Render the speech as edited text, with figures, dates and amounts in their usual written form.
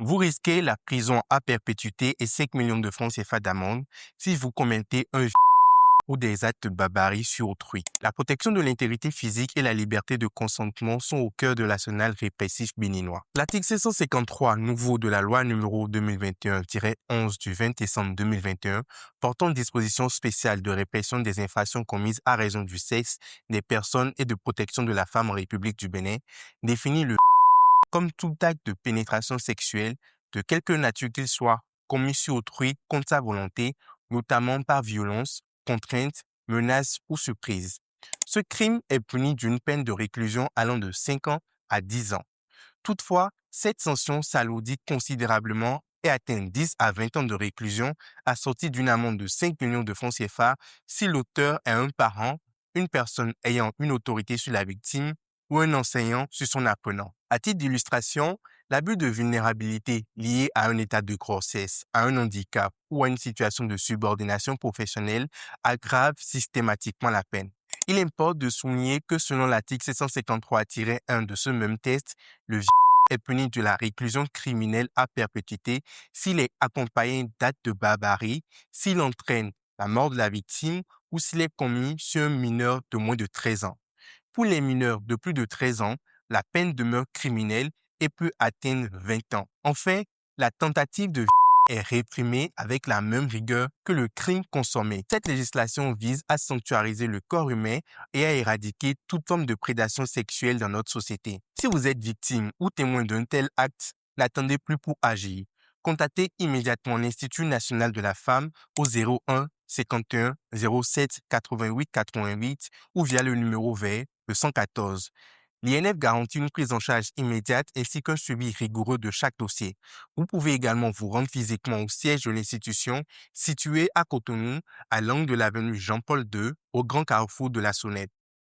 Vous risquez la prison à perpétuité et 5 millions de francs CFA d'amende si vous commettez un ou des actes de barbarie sur autrui. La protection de l'intégrité physique et la liberté de consentement sont au cœur de l'arsenal répressif béninois. L'article 753 nouveau de la loi numéro 2021-11 du 20 décembre 2021 portant dispositions spéciales de répression des infractions commises à raison du sexe des personnes et de protection de la femme en République du Bénin définit le comme tout acte de pénétration sexuelle, de quelque nature qu'il soit, commis sur autrui contre sa volonté, notamment par violence, contrainte, menace ou surprise. Ce crime est puni d'une peine de réclusion allant de 5 ans à 10 ans. Toutefois, cette sanction s'alourdit considérablement et atteint 10 à 20 ans de réclusion assortie d'une amende de 5 millions de francs CFA si l'auteur est un parent, une personne ayant une autorité sur la victime ou un enseignant sur son apprenant. À titre d'illustration, l'abus de vulnérabilité lié à un état de grossesse, à un handicap ou à une situation de subordination professionnelle aggrave systématiquement la peine. Il importe de souligner que selon l'article 753-1 de ce même test, le viol est puni de la réclusion criminelle à perpétuité s'il est accompagné d'actes de barbarie, s'il entraîne la mort de la victime ou s'il est commis sur un mineur de moins de 13 ans. Pour les mineurs de plus de 13 ans, la peine demeure criminelle et peut atteindre 20 ans. Enfin, la tentative de viol est réprimée avec la même rigueur que le crime consommé. Cette législation vise à sanctuariser le corps humain et à éradiquer toute forme de prédation sexuelle dans notre société. Si vous êtes victime ou témoin d'un tel acte, n'attendez plus pour agir. Contactez immédiatement l'Institut national de la femme au 01 51 07 88 88 ou via le numéro vert, le 114. L'INF garantit une prise en charge immédiate ainsi qu'un suivi rigoureux de chaque dossier. Vous pouvez également vous rendre physiquement au siège de l'institution situé à Cotonou, à l'angle de l'avenue Jean-Paul II, au grand carrefour de la Sonnette.